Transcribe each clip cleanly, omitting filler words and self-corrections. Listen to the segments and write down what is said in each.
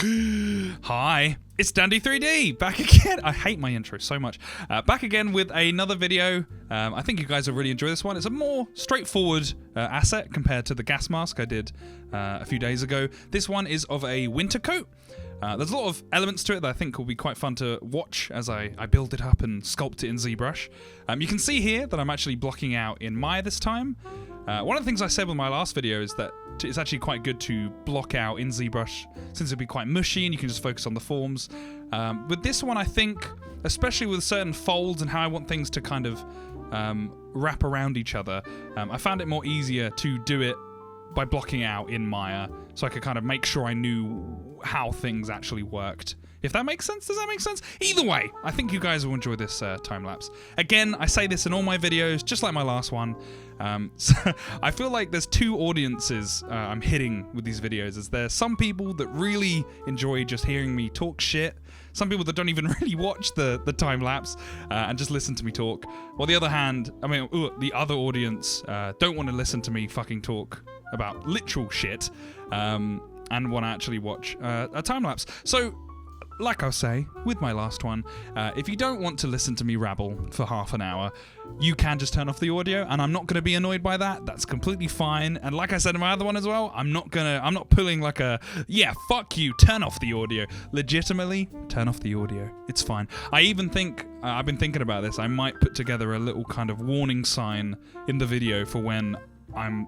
Hi, it's Dandy3D, back again. I hate my intro so much. Back again with another video. I think you guys will really enjoy this one. It's a more straightforward asset compared to the gas mask I did a few days ago. This one is of a winter coat. There's a lot of elements to it that I think will be quite fun to watch as I build it up and sculpt it in Zbrush. You can see here that I'm actually blocking out in Maya this time. One of the things I said with my last video is that it's actually quite good to block out in Zbrush since it'll be quite mushy and you can just focus on the forms. With this one, I think, especially with certain folds and how I want things to kind of wrap around each other, I found it more easier to do it by blocking out in Maya so I could kind of make sure I knew how things actually worked. If that makes sense, does that make sense? Either way, I think you guys will enjoy this time-lapse. Again, I say this in all my videos, just like my last one. So I feel like there's two audiences I'm hitting with these videos. There's some people that really enjoy just hearing me talk shit. Some people that don't even really watch the time-lapse and just listen to me talk. While the other hand, the other audience don't want to listen to me fucking talk about literal shit and want to actually watch a time-lapse. So, like I'll say with my last one, if you don't want to listen to me rabble for half an hour, you can just turn off the audio, and I'm not going to be annoyed by that. That's completely fine. And like I said in my other one as well, I'm not pulling like a, yeah, fuck you, turn off the audio. Legitimately, turn off the audio. It's fine. I even think, I've been thinking about this, I might put together a little kind of warning sign in the video for when I'm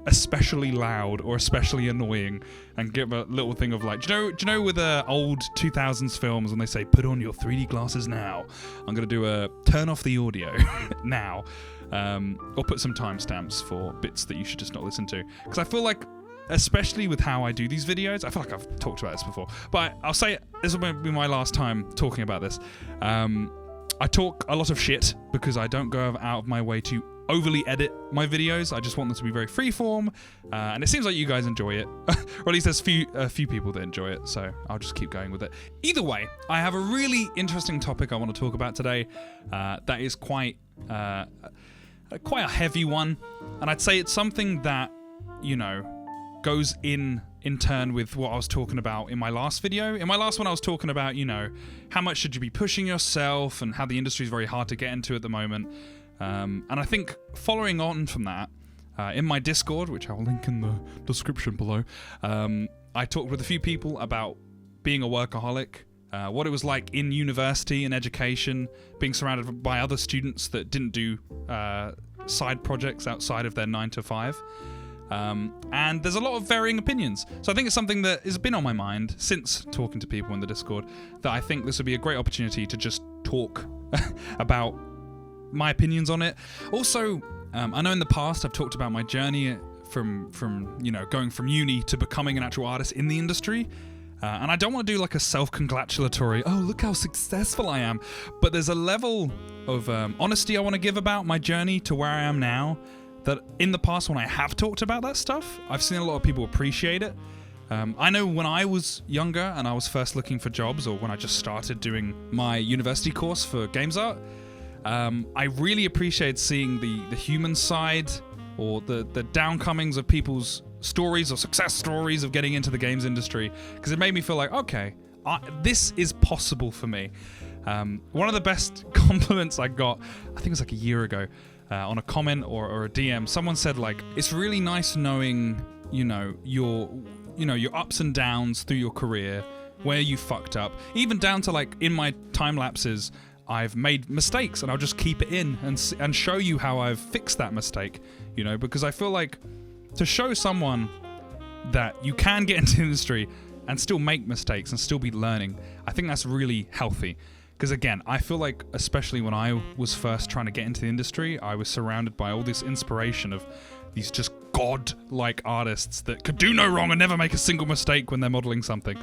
especially loud or especially annoying, and give a little thing of like, do you know with old 2000s films when they say put on your 3D glasses now? I'm gonna do a turn off the audio now, or put some timestamps for bits that you should just not listen to, because I feel like, especially with how I do these videos, I feel like I've talked about this before, but I'll say this will be my last time talking about this. I talk a lot of shit because I don't go out of my way to overly edit my videos. I just want them to be very freeform, and it seems like you guys enjoy it, or at least there's a few people that enjoy it, so I'll just keep going with it. Either way, I have a really interesting topic I want to talk about today that is quite a heavy one, and I'd say it's something that, you know, goes in turn with what I was talking about in my last video. In my last one I was talking about, you know, how much should you be pushing yourself and how the industry is very hard to get into at the moment. And I think following on from that, in my Discord, which I'll link in the description below, I talked with a few people about being a workaholic, what it was like in university and education, being surrounded by other students that didn't do side projects outside of their 9 to 5. And there's a lot of varying opinions. So I think it's something that has been on my mind since talking to people in the Discord, that I think this would be a great opportunity to just talk about my opinions on it. Also, I know in the past I've talked about my journey from you know, going from uni to becoming an actual artist in the industry. And I don't want to do like a self-congratulatory, oh, look how successful I am. But there's a level of honesty I want to give about my journey to where I am now, that in the past when I have talked about that stuff, I've seen a lot of people appreciate it. I know when I was younger and I was first looking for jobs, or when I just started doing my university course for games art, I really appreciated seeing the human side, or the downcomings of people's stories or success stories of getting into the games industry, because it made me feel like, okay, this is possible for me. One of the best compliments I got, I think it was like a year ago, on a comment or a DM, someone said like, it's really nice knowing, you know, your ups and downs through your career, where you fucked up, even down to like in my time lapses, I've made mistakes and I'll just keep it in and show you how I've fixed that mistake, you know, because I feel like to show someone that you can get into the industry and still make mistakes and still be learning, I think that's really healthy. Because again, I feel like, especially when I was first trying to get into the industry, I was surrounded by all this inspiration of these just god-like artists that could do no wrong and never make a single mistake when they're modeling something.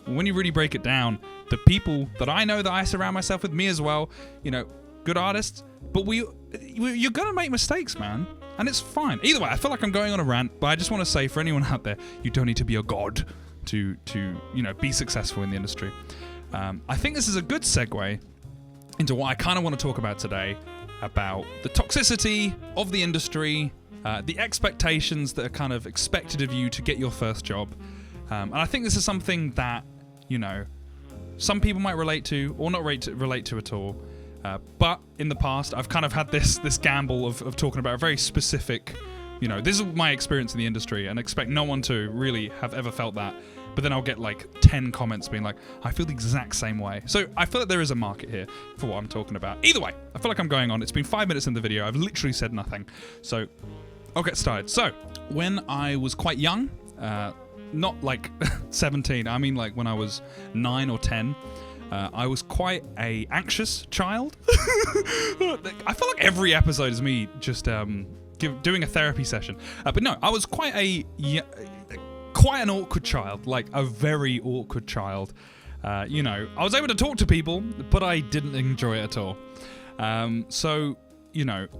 When you really break it down, the people that I know that I surround myself with, me as well, you know, good artists, but you're gonna make mistakes, man, and it's fine. Either way, I feel like I'm going on a rant, but I just want to say for anyone out there, you don't need to be a god to you know, be successful in the industry. I think this is a good segue into what I kind of want to talk about today, about the toxicity of the industry, the expectations that are kind of expected of you to get your first job, And I think this is something that, some people might relate to or not relate to at all. But in the past, I've kind of had this gamble of talking about a very specific, this is my experience in the industry, and expect no one to really have ever felt that. But then I'll get like 10 comments being like, I feel the exact same way. So I feel like there is a market here for what I'm talking about. Either way, I feel like I'm going on. It's been 5 minutes in the video. I've literally said nothing. So I'll get started. So when I was quite young, not like 17, I mean like when I was 9 or 10, I was quite a anxious child. I feel like every episode is me just doing a therapy session. But no, I was quite an awkward child, like a very awkward child. I was able to talk to people, but I didn't enjoy it at all. So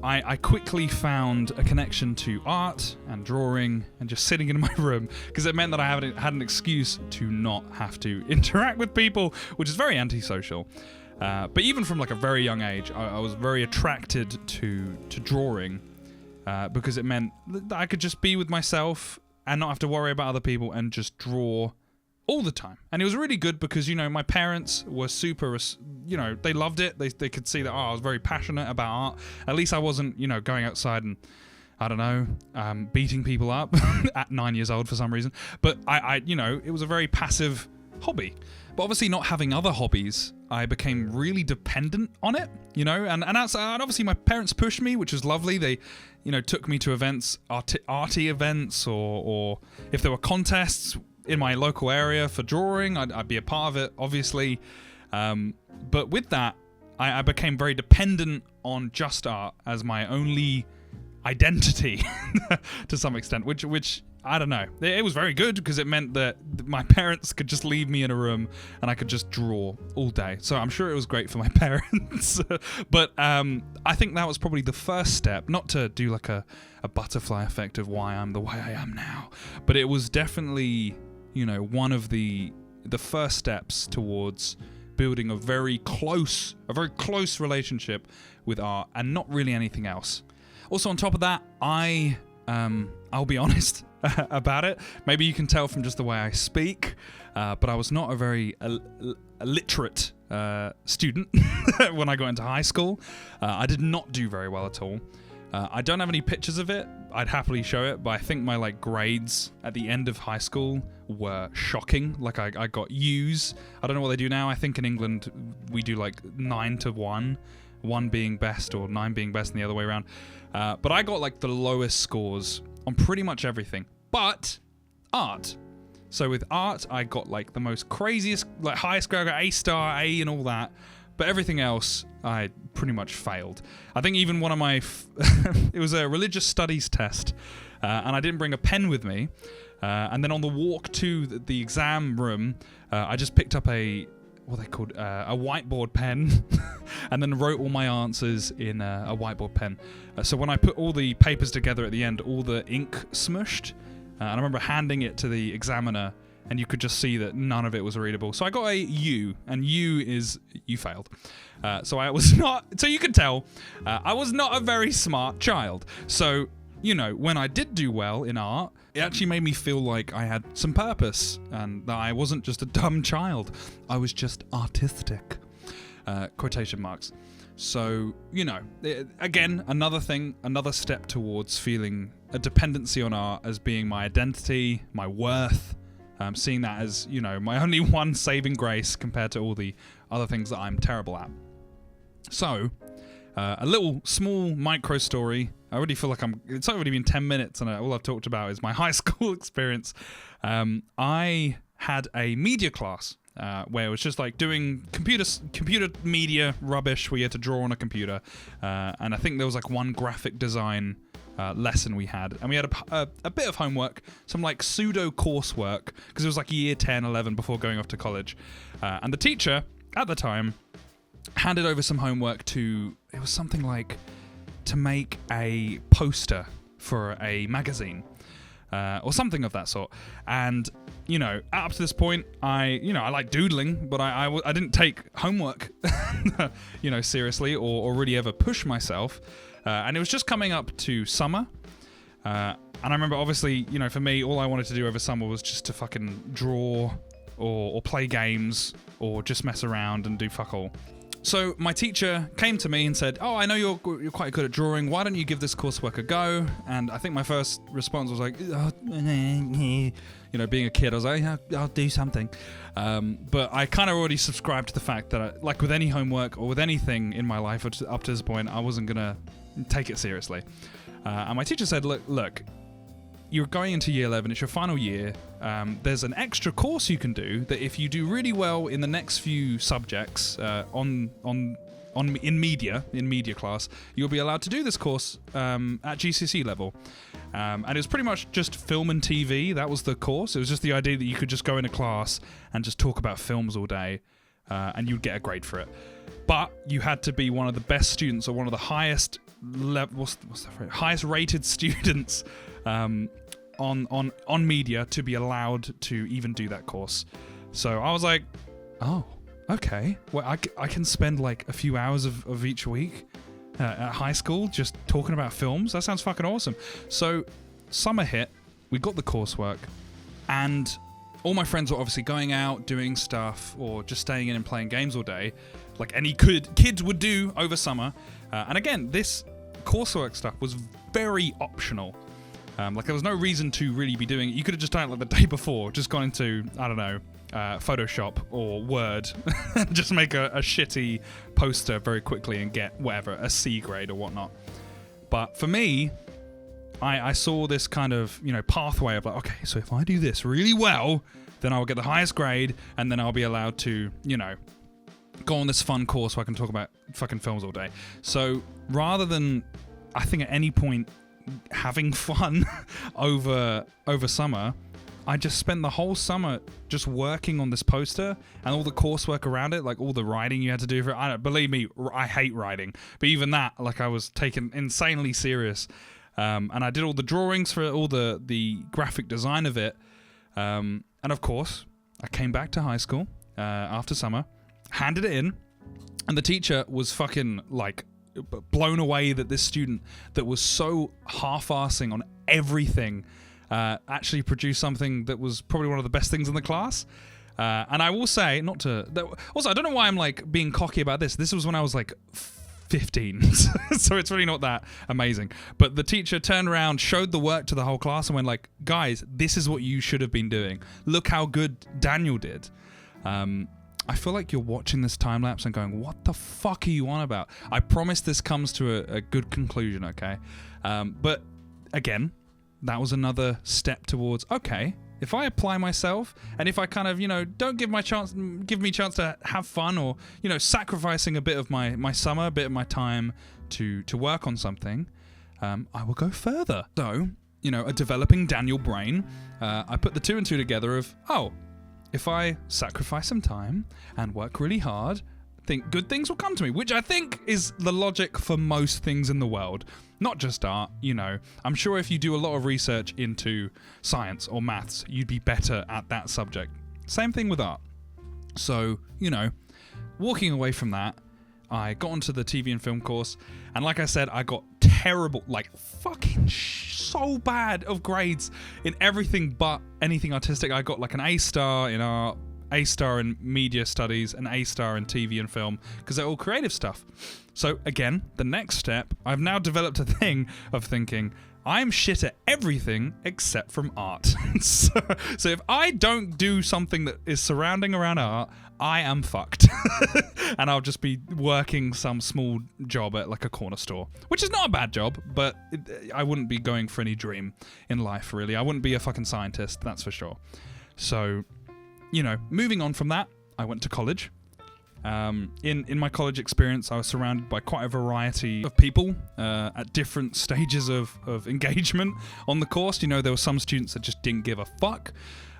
I quickly found a connection to art and drawing and just sitting in my room, because it meant that I had an excuse to not have to interact with people, which is very antisocial. But even from like a very young age, I was very attracted to drawing, because it meant that I could just be with myself and not have to worry about other people and just draw all the time. And it was really good because, my parents were super, they loved it. They could see that, I was very passionate about art. At least I wasn't, going outside and, I don't know, beating people up at 9 years old for some reason. But it was a very passive hobby. But obviously not having other hobbies, I became really dependent on it, and obviously my parents pushed me, which was lovely. They, took me to events, arty events, or if there were contests in my local area for drawing, I'd be a part of it, obviously. But with that, I became very dependent on just art as my only identity to some extent, which I don't know. It was very good because it meant that my parents could just leave me in a room and I could just draw all day. So I'm sure it was great for my parents. But I think that was probably the first step, not to do like a butterfly effect of why I'm the way I am now, but it was definitely, one of the first steps towards building a very close relationship with art and not really anything else. Also, on top of that, I'll be honest about it. Maybe you can tell from just the way I speak, but I was not a very literate student when I got into high school. I did not do very well at all. I don't have any pictures of it. I'd happily show it, but I think my grades at the end of high school were shocking. Like I got U's. I don't know what they do now. I think in England we do 9 to 1. 1 being best or 9 being best and the other way around. But I got the lowest scores on pretty much everything, but art. So with art, I got the most craziest, highest grade, I got A star, A and all that. But everything else, I pretty much failed. I think even one of my, it was a religious studies test, and I didn't bring a pen with me. And then on the walk to the exam room, I just picked up a whiteboard pen and then wrote all my answers in a whiteboard pen. So when I put all the papers together at the end, all the ink smushed. And I remember handing it to the examiner and you could just see that none of it was readable. So I got a U, and U is you failed. So I was not, so you can tell, I was not a very smart child. So, when I did do well in art, it actually made me feel like I had some purpose and that I wasn't just a dumb child. I was just artistic. Quotation marks. So, again, another step towards feeling a dependency on art as being my identity, my worth, seeing that as, my only one saving grace compared to all the other things that I'm terrible at. So, a little small micro story. I already feel like it's already been 10 minutes and all I've talked about is my high school experience. I had a media class where it was just doing computer media rubbish where you had to draw on a computer. And I think there was one graphic design lesson we had. And we had a bit of homework, some pseudo coursework, because it was year 10, 11 before going off to college. And the teacher at the time handed over some homework it was something to make a poster for a magazine or something of that sort. And, up to this point, I like doodling, but I didn't take homework, seriously or really ever push myself. And it was just coming up to summer. I remember, obviously, you know, for me, all I wanted to do over summer was just to fucking draw or play games or just mess around and do fuck all. So my teacher came to me and said, "Oh, I know you're quite good at drawing. Why don't you give this coursework a go?" And I think my first response was like, oh, you know, being a kid, I was like, yeah, I'll do something. But I kind of already subscribed to the fact that, like with any homework or with anything in my life up to this point, I wasn't going to take it seriously. And my teacher said, look, you're going into year 11, it's your final year. There's an extra course you can do that if you do really well in the next few subjects in media class, you'll be allowed to do this course at GCSE level. And it was pretty much just film and TV. That was the course. It was just the idea that you could just go into class and just talk about films all day, and you'd get a grade for it. But you had to be one of the best students or one of the highest highest rated students on media to be allowed to even do that course. So I was like, oh, okay. Well, I can spend like a few hours of each week at high school just talking about films. That sounds fucking awesome. So summer hit, we got the coursework, and all my friends were obviously going out, doing stuff, or just staying in and playing games all day, like any kids would do over summer. And again, this coursework stuff was very optional. Like there was no reason to really be doing it. You could have just done it like the day before, just gone into, I don't know, Photoshop or Word, just make a shitty poster very quickly and get whatever, a C grade or whatnot. But for me, I saw this kind of, you know, pathway of like, okay, so if I do this really well, then I'll get the highest grade, and then I'll be allowed to, you know, go on this fun course where I can talk about fucking films all day. So rather than, I think at any point, having fun over summer, I just spent the whole summer just working on this poster and all the coursework around it, like all the writing you had to do for it. Believe me, I hate writing, but even that, like I was taken insanely serious. And I did all the drawings for all the graphic design of it. And of course, I came back to high school after summer, handed it in, and the teacher was fucking like blown away that this student that was so half-arsing on everything actually produced something that was probably one of the best things in the class. And I will say, also, I don't know why I'm like being cocky about this. This was when I was like 15, so it's really not that amazing. But the teacher turned around, showed the work to the whole class, and went like, guys, this is what you should have been doing. Look how good Daniel did. I feel like you're watching this time lapse and going, what the fuck are you on about? I promise this comes to a good conclusion, okay? But again, that was another step towards, okay, if I apply myself and if I kind of, you know, don't give me a chance to have fun, or, you know, sacrificing a bit of my summer, a bit of my time to work on something, I will go further. So, you know, a developing Daniel brain, I put the two and two together of, oh, if I sacrifice some time and work really hard, think good things will come to me, which I think is the logic for most things in the world, not just art. You know, I'm sure if you do a lot of research into science or maths, you'd be better at that subject. Same thing with art. So, you know, walking away from that, I got onto the TV and film course, and like I said, I got terrible, like fucking so bad of grades in everything but anything artistic. I got like an A star in art, A star in media studies, an A star in TV and film, because they're all creative stuff. So again, the next step, I've now developed a thing of thinking, I'm shit at everything except from art. so if I don't do something that is surrounding around art, I am fucked. And I'll just be working some small job at like a corner store, which is not a bad job, but I wouldn't be going for any dream in life, really. I wouldn't be a fucking scientist, that's for sure. So, you know, moving on from that, I went to college. In my college experience, I was surrounded by quite a variety of people at different stages of engagement on the course. You know, there were some students that just didn't give a fuck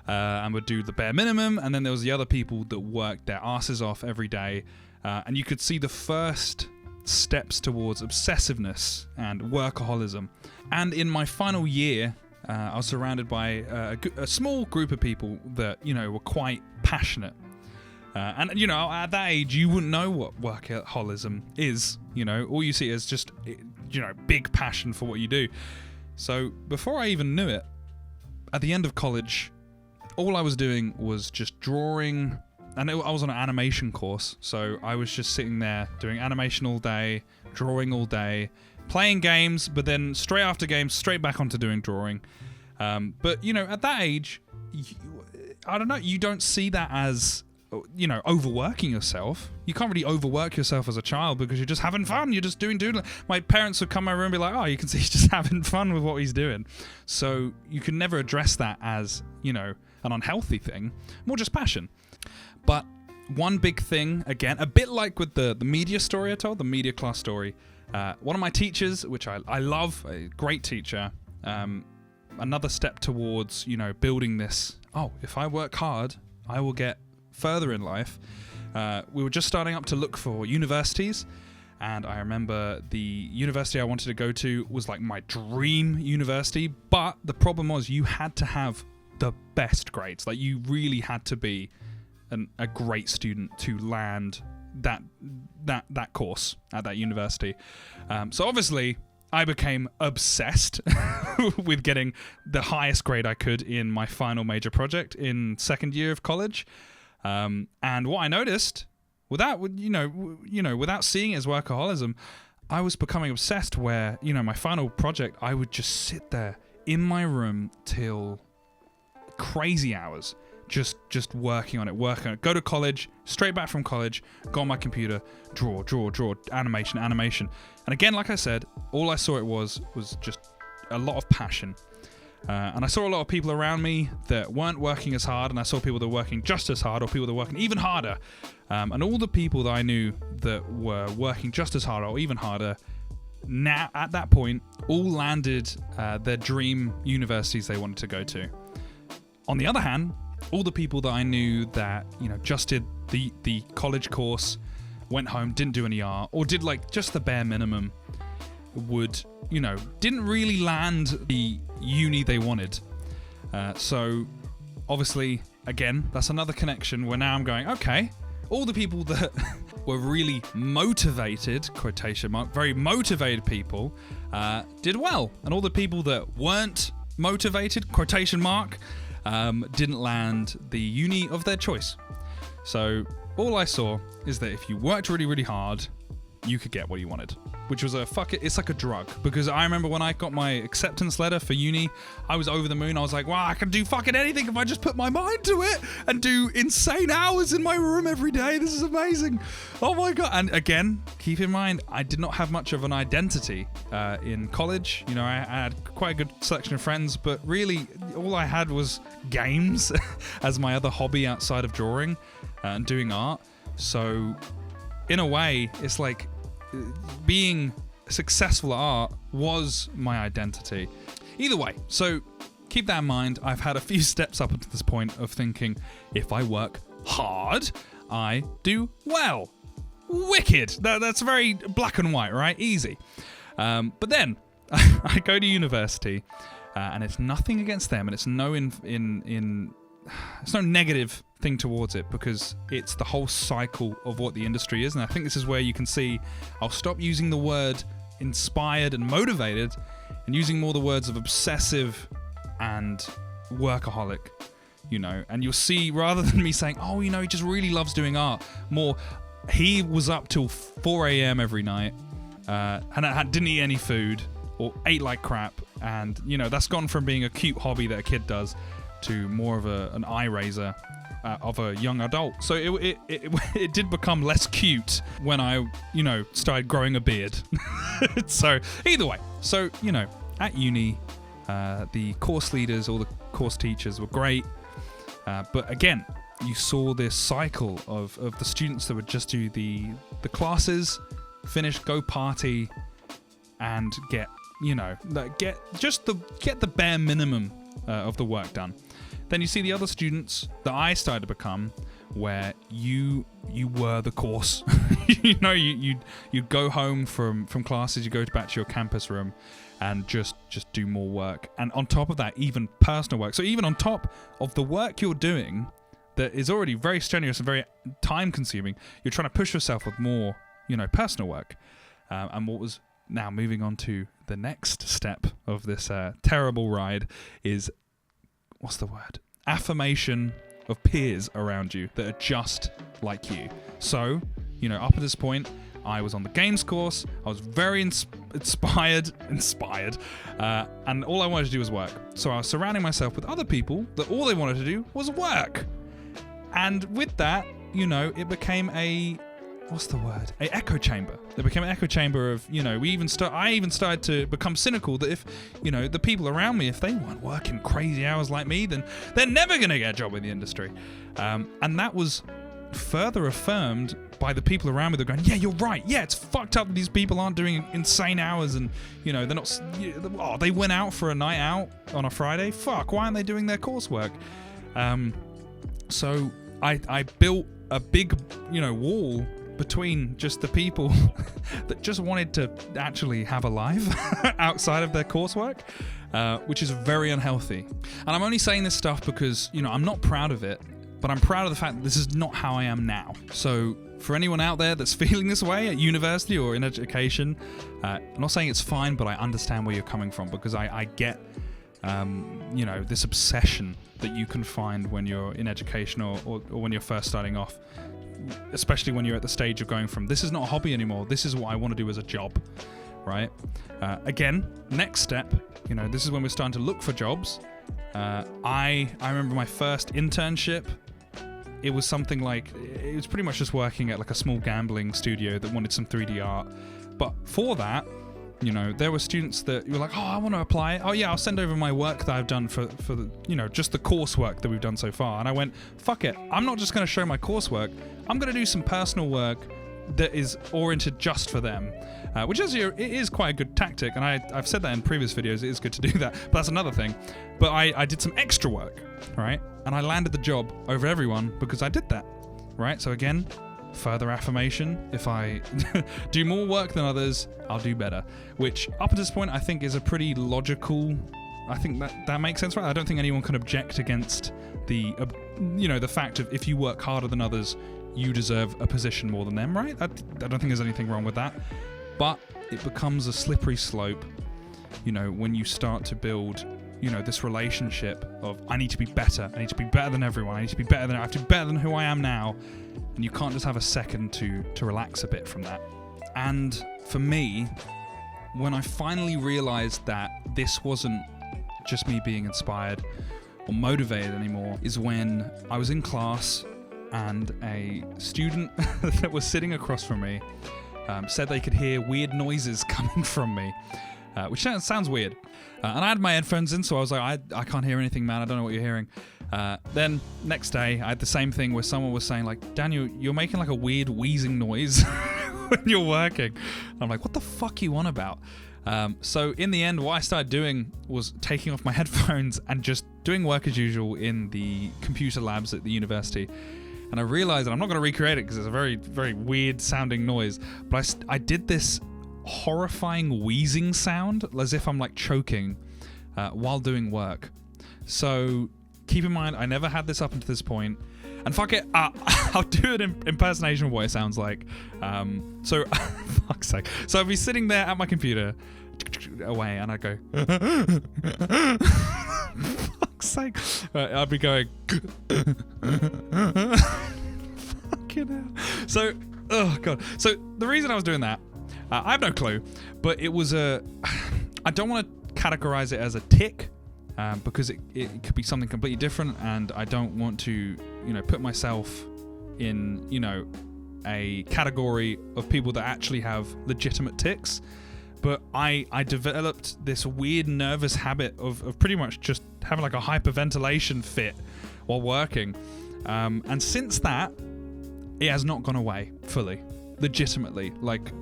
and would do the bare minimum, and then there was the other people that worked their asses off every day, and you could see the first steps towards obsessiveness and workaholism. And in my final year, I was surrounded by a small group of people that, you know, were quite passionate. And, you know, at that age, you wouldn't know what workaholism is. You know, all you see is just, you know, big passion for what you do. So before I even knew it, at the end of college, all I was doing was just drawing, and I was on an animation course, so I was just sitting there doing animation all day, drawing all day, playing games, but then straight after games, straight back onto doing drawing. But, you know, at that age, I don't know, you don't see that as, you know, overworking yourself. You can't really overwork yourself as a child because you're just having fun. You're just doing doodling. My parents would come over and be like, oh, you can see he's just having fun with what he's doing. So you can never address that as, you know, an unhealthy thing, more just passion. But one big thing, again, a bit like with the media story I told, the media class story, one of my teachers, which I love, a great teacher, another step towards, you know, building this, oh, if I work hard, I will get further in life. We were just starting up to look for universities, and I remember the university I wanted to go to was like my dream university, but the problem was you had to have the best grades. Like, you really had to be a great student to land that course at that university. So obviously I became obsessed with getting the highest grade I could in my final major project in second year of college. And what I noticed, without seeing it as workaholism, I was becoming obsessed where, you know, my final project, I would just sit there in my room till crazy hours, just working on it, go to college, straight back from college, go on my computer, draw, animation. And again, like I said, all I saw it was just a lot of passion. And I saw a lot of people around me that weren't working as hard, and I saw people that were working just as hard, or people that were working even harder. And all the people that I knew that were working just as hard or even harder, now at that point, all landed their dream universities they wanted to go to. On the other hand, all the people that I knew that, you know, just did the college course, went home, didn't do any art, or did like just the bare minimum, would, you know, didn't really land the uni they wanted. So obviously, again, that's another connection where now I'm going, okay, all the people that were really motivated, quotation mark, very motivated people, did well. And all the people that weren't motivated, quotation mark, didn't land the uni of their choice. So all I saw is that if you worked really, really hard, you could get what you wanted, which was it's like a drug. Because I remember when I got my acceptance letter for uni, I was over the moon. I was like, wow, I can do fucking anything if I just put my mind to it and do insane hours in my room every day. This is amazing. Oh my God. And again, keep in mind, I did not have much of an identity in college. You know, I had quite a good selection of friends, but really all I had was games as my other hobby outside of drawing and doing art. So in a way, it's like being successful at art was my identity. Either way, so keep that in mind. I've had a few steps up until this point of thinking, if I work hard, I do well. Wicked. That's very black and white, right? Easy. But then I go to university, and it's nothing against them, and it's no it's no negative thing towards it, because it's the whole cycle of what the industry is. And I think this is where you can see I'll stop using the word inspired and motivated and using more the words of obsessive and workaholic, you know. And you'll see, rather than me saying, oh, you know, he just really loves doing art, more he was up till 4 a.m. every night and didn't eat any food or ate like crap. And, you know, that's gone from being a cute hobby that a kid does to more of an eye raiser of a young adult. So it did become less cute when I, you know, started growing a beard. So either way, so, you know, at uni, the course leaders, all the course teachers were great. But again, you saw this cycle of the students that would just do the classes, finish, go party, and get, you know, get the bare minimum of the work done. Then you see the other students that I started to become, where you were the course. You know, you go home from classes, you go back to your campus room, and just do more work. And on top of that, even personal work. So even on top of the work you're doing, that is already very strenuous and very time consuming, you're trying to push yourself with more, you know, personal work. And what was Now, moving on to the next step of this terrible ride is, what's the word? Affirmation of peers around you that are just like you. So, up at this point, I was on the games course. I was very inspired, and all I wanted to do was work. So I was surrounding myself with other people that all they wanted to do was work. And with that, it became a echo chamber. It became an echo chamber of, I even started to become cynical that if, the people around me, if they weren't working crazy hours like me, then they're never going to get a job in the industry. And that was further affirmed by the people around me. They're going, yeah, you're right. Yeah, it's fucked up that these people aren't doing insane hours and, they're not, they went out for a night out on a Friday. Fuck, why aren't they doing their coursework? So I built a big, wall between just the people that just wanted to actually have a life outside of their coursework, which is very unhealthy. And I'm only saying this stuff because, I'm not proud of it, but I'm proud of the fact that this is not how I am now. So for anyone out there that's feeling this way at university or in education, I'm not saying it's fine, but I understand where you're coming from, because I get, this obsession that you can find when you're in education or when you're first starting off, especially when you're at the stage of going from, this is not a hobby anymore, this is what I want to do as a job, right? Again, next step, this is when we're starting to look for jobs. I remember my first internship. It was something like, it was pretty much just working at like a small gambling studio that wanted some 3D art. But for that, there were students that were like, oh, I want to apply. Oh yeah, I'll send over my work that I've done for the, just the coursework that we've done so far. And I went, fuck it. I'm not just going to show my coursework. I'm going to do some personal work that is oriented just for them, which it is quite a good tactic. And I've said that in previous videos. It is good to do that, but that's another thing. But I did some extra work, right? And I landed the job over everyone because I did that, right? So again, further affirmation. If I do more work than others, I'll do better, which up at this point I think is a pretty logical, I think that makes sense, right? I don't think anyone can object against the fact of, if you work harder than others, you deserve a position more than them, right? I don't think there's anything wrong with that. But it becomes a slippery slope, when you start to build, this relationship of, I need to be better. I need to be better than everyone. I have to be better than who I am now. And you can't just have a second to relax a bit from that. And for me, when I finally realized that this wasn't just me being inspired or motivated anymore, is when I was in class and a student that was sitting across from me said they could hear weird noises coming from me, which sounds weird. And I had my headphones in, so I was like, I can't hear anything, man. I don't know what you're hearing. Then next day, I had the same thing where someone was saying, like, Daniel, you're making like a weird wheezing noise when you're working. And I'm like, what the fuck are you on about? So in the end, what I started doing was taking off my headphones and just doing work as usual in the computer labs at the university. And I realized that I'm not going to recreate it because it's a very, very weird sounding noise. But I did this horrifying wheezing sound as if I'm like choking while doing work. So keep in mind, I never had this up until this point. And fuck it, I'll do an impersonation of what it sounds like. So, fuck's sake. So I'd be sitting there at my computer away and I'd go, fuck's sake. I'd be going, fucking hell. So, oh God. So the reason I was doing that, I have no clue, but it was I don't want to categorize it as a tick, because it could be something completely different, and I don't want to, put myself in, a category of people that actually have legitimate tics. But I developed this weird nervous habit of pretty much just having like a hyperventilation fit while working. And since that, it has not gone away fully, legitimately. Like,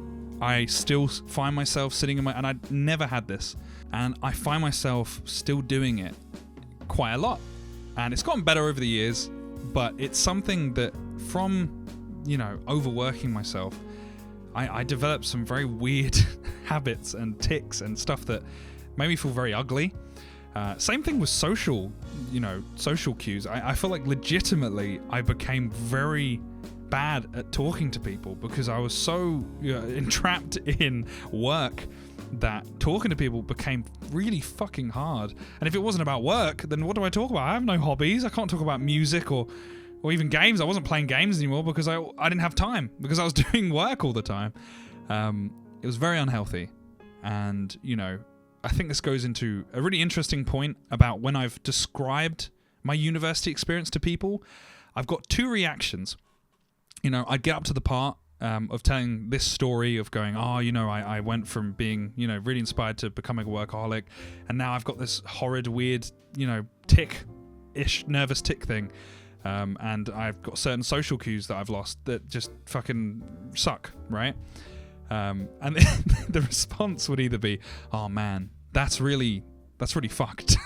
I still find myself sitting and I never had this, and I find myself still doing it quite a lot. And it's gotten better over the years, but it's something that from, overworking myself, I developed some very weird habits and tics and stuff that made me feel very ugly. Same thing with social cues. I feel like legitimately I became very bad at talking to people because I was so entrapped in work that talking to people became really fucking hard. And if it wasn't about work, then what do I talk about? I have no hobbies. I can't talk about music or even games. I wasn't playing games anymore because I didn't have time because I was doing work all the time. It was very unhealthy. And, I think this goes into a really interesting point about when I've described my university experience to people. I've got two reactions. I'd get up to the part of telling this story of going, I went from being, really inspired to becoming a workaholic, and now I've got this horrid, weird, nervous tick thing, and I've got certain social cues that I've lost that just fucking suck, right? And the response would either be, oh man, that's really fucked,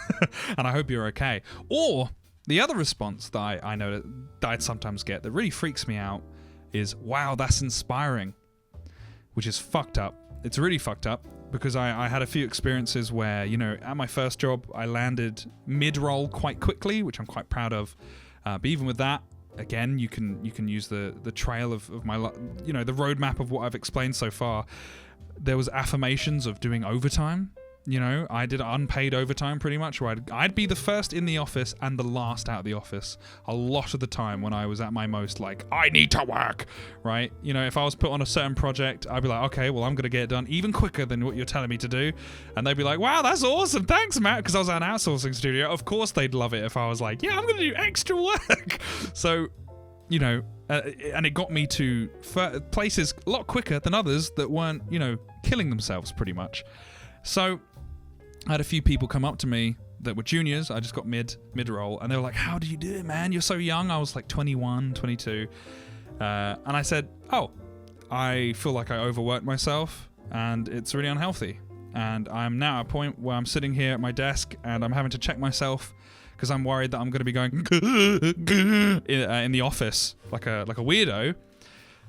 and I hope you're okay. Or the other response that I know that I'd sometimes get that really freaks me out is, wow, that's inspiring, which is fucked up. It's really fucked up because I had a few experiences where, at my first job, I landed mid-roll quite quickly, which I'm quite proud of. But even with that, again, you can use the trail of my, the roadmap of what I've explained so far. There was affirmations of doing overtime. I did unpaid overtime pretty much, where I'd be the first in the office and the last out of the office a lot of the time when I was at my most I need to work, right? If I was put on a certain project, I'd be like, okay, well, I'm going to get it done even quicker than what you're telling me to do. And they'd be like, wow, that's awesome. Thanks, Matt. Because I was at an outsourcing studio. Of course, they'd love it if I was like, yeah, I'm going to do extra work. So, and it got me to places a lot quicker than others that weren't, killing themselves pretty much. So I had a few people come up to me that were juniors. I just got mid-roll, and they were like, how do you do it, man? You're so young. I was like 21, 22. And I said, I feel like I overworked myself, and it's really unhealthy. And I'm now at a point where I'm sitting here at my desk, and I'm having to check myself because I'm worried that I'm going to be going in the office like a weirdo.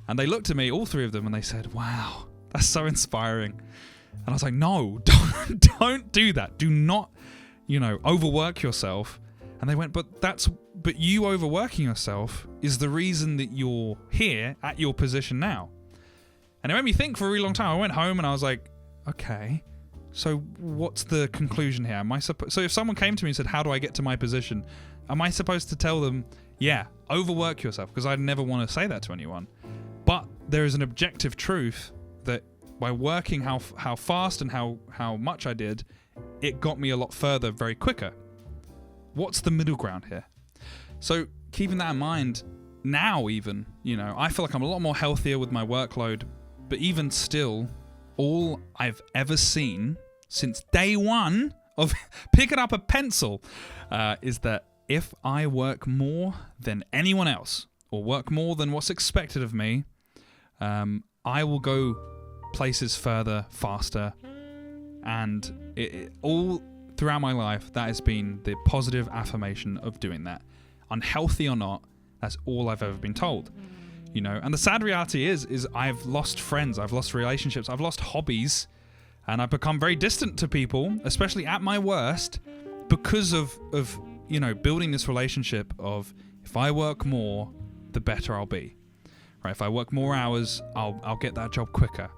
And they looked at me, all three of them, and they said, wow, that's so inspiring. And I was like, no, don't do that. Do not, overwork yourself. And they went, but you overworking yourself is the reason that you're here at your position now. And it made me think for a really long time. I went home and I was like, okay, so what's the conclusion here? So if someone came to me and said, how do I get to my position? Am I supposed to tell them, yeah, overwork yourself? Because I'd never want to say that to anyone. But there is an objective truth that by working how fast and how much I did, it got me a lot further very quicker. What's the middle ground here? So keeping that in mind, now even, I feel like I'm a lot more healthier with my workload, but even still, all I've ever seen since day one of picking up a pencil is that if I work more than anyone else, or work more than what's expected of me, I will go places further, faster, and it all throughout my life, that has been the positive affirmation of doing that. Unhealthy or not, that's all I've ever been told. And the sad reality is I've lost friends, I've lost relationships, I've lost hobbies, and I've become very distant to people, especially at my worst, because of building this relationship of, if I work more, the better I'll be. Right? If I work more hours, I'll get that job quicker.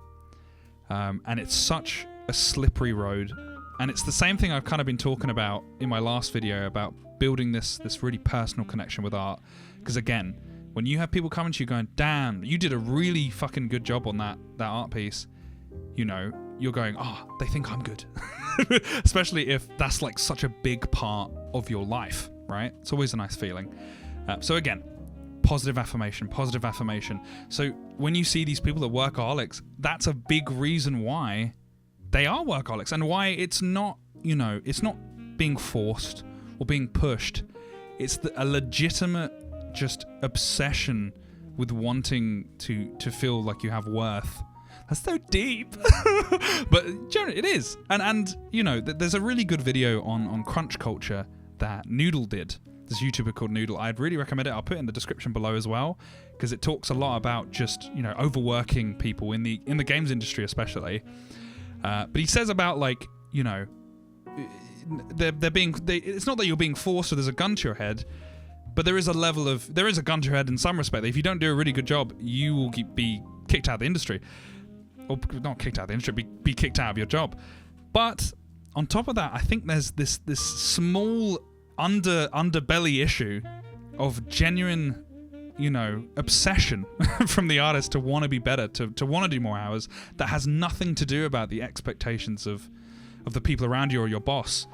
And it's such a slippery road. And it's the same thing I've kind of been talking about in my last video about building this really personal connection with art. Because again, when you have people coming to you going, damn, you did a really fucking good job on that art piece, you're going, they think I'm good. Especially if that's like such a big part of your life, right? It's always a nice feeling. So again, positive affirmation. So when you see these people that are workaholics, that's a big reason why they are workaholics, and why it's not, it's not being forced or being pushed. It's a legitimate just obsession with wanting to feel like you have worth. That's so deep. But generally it is. And there's a really good video on crunch culture that Noodle did. This YouTuber called Noodle. I'd really recommend it. I'll put it in the description below as well, because it talks a lot about just, overworking people in the games industry especially. But he says about it's not that you're being forced or there's a gun to your head, But there is a gun to your head in some respect. If you don't do a really good job, you will be kicked out of the industry. Or not kicked out of the industry, be kicked out of your job. But on top of that, I think there's this small underbelly issue of genuine, obsession from the artist to want to be better, to want to do more hours, that has nothing to do about the expectations of the people around you or your boss,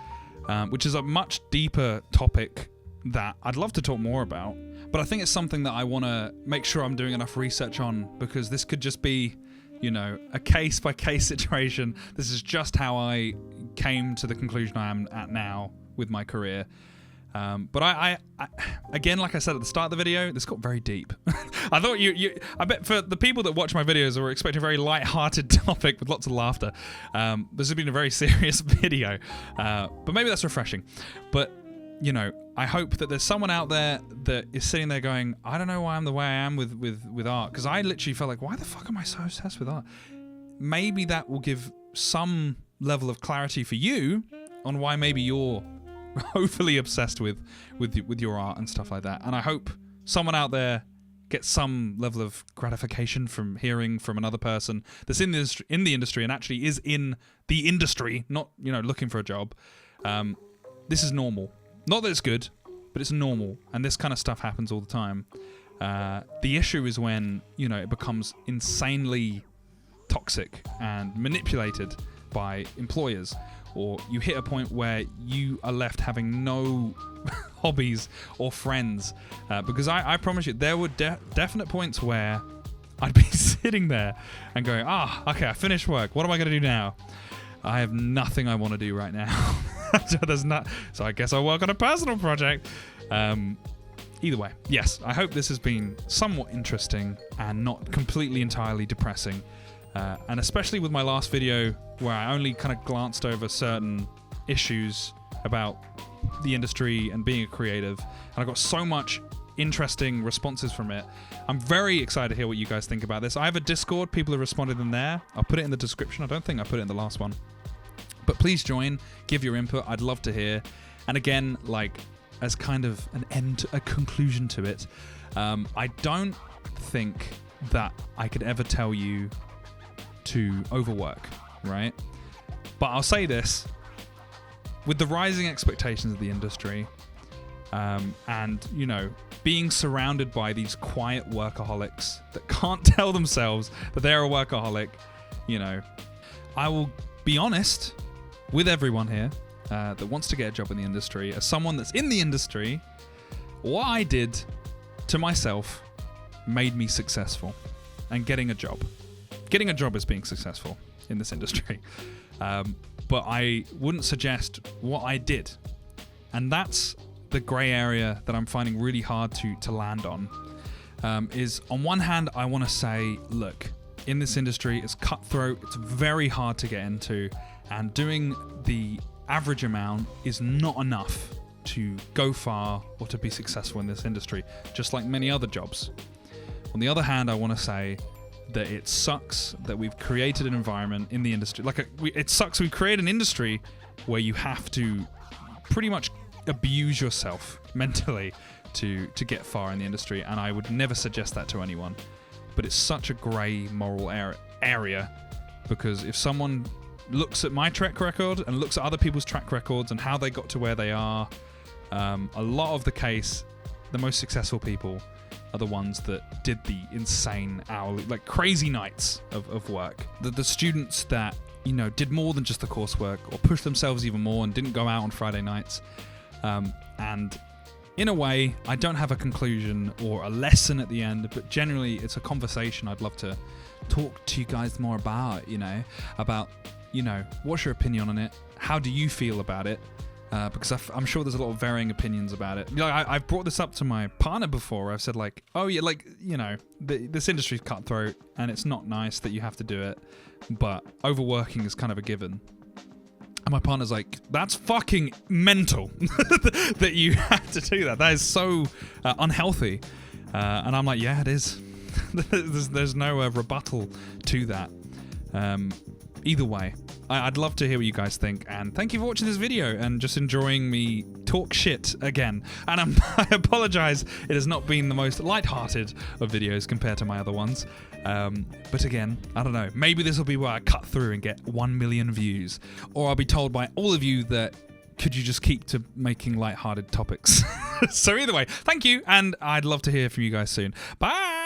which is a much deeper topic that I'd love to talk more about. But I think it's something that I want to make sure I'm doing enough research on, because this could just be, a case-by-case situation. This is just how I came to the conclusion I am at now with my career. But I again, like I said at the start of the video, this got very deep. I thought I bet for the people that watch my videos were expecting a very light-hearted topic with lots of laughter. This has been a very serious video, but maybe that's refreshing. But I hope that there's someone out there that is sitting there going, I don't know why I'm the way I am with art, because I literally felt like, why the fuck am I so obsessed with art? Maybe that will give some level of clarity for you on why maybe you're overly obsessed with your art and stuff like that. And I hope someone out there gets some level of gratification from hearing from another person that's in the industry and actually is in the industry, not looking for a job. This is normal. Not that it's good, but it's normal, and this kind of stuff happens all the time. The issue is when it becomes insanely toxic and manipulated by employers, or you hit a point where you are left having no hobbies or friends. Because I promise you, there were definite points where I'd be sitting there and going, okay, I finished work. What am I going to do now? I have nothing I want to do right now. So I guess I'll work on a personal project. Either way, yes, I hope this has been somewhat interesting and not completely entirely depressing. And especially with my last video, where I only kind of glanced over certain issues about the industry and being a creative, and I got so much interesting responses from it. I'm very excited to hear what you guys think about this. I have a Discord, people have responded in there. I'll put it in the description. I don't think I put it in the last one. But please join, give your input. I'd love to hear. And again, as kind of a conclusion to it, I don't think that I could ever tell you to overwork, right? But I'll say this, with the rising expectations of the industry, and being surrounded by these quiet workaholics that can't tell themselves that they're a workaholic, I will be honest with everyone here that wants to get a job in the industry. As someone that's in the industry, what I did to myself made me successful. And getting a job is being successful in this industry. But I wouldn't suggest what I did. And that's the grey area that I'm finding really hard to land on. Is on one hand, I want to say, look, in this industry, it's cutthroat, it's very hard to get into, and doing the average amount is not enough to go far or to be successful in this industry, just like many other jobs. On the other hand, I want to say that it sucks that we've created an environment in the industry. It sucks we've created an industry where you have to pretty much abuse yourself mentally to get far in the industry, and I would never suggest that to anyone. But it's such a grey moral area, because if someone looks at my track record and looks at other people's track records and how they got to where they are, a lot of the case, the most successful people are the ones that did the insane hourly, crazy nights of work. The students that, did more than just the coursework, or pushed themselves even more and didn't go out on Friday nights. And in a way, I don't have a conclusion or a lesson at the end, but generally it's a conversation I'd love to talk to you guys more about, about, what's your opinion on it? How do you feel about it? Because I'm sure there's a lot of varying opinions about it. I've brought this up to my partner before. I've said this industry's cutthroat and it's not nice that you have to do it, but overworking is kind of a given. And my partner's like, that's fucking mental that you have to do that. That is so unhealthy. And I'm like, yeah, it is. there's no rebuttal to that. Either way, I'd love to hear what you guys think, and thank you for watching this video and just enjoying me talk shit again. And I apologize, it has not been the most lighthearted of videos compared to my other ones. But again, I don't know. Maybe this will be where I cut through and get 1 million views. Or I'll be told by all of you that could you just keep to making lighthearted topics? So either way, thank you, and I'd love to hear from you guys soon. Bye!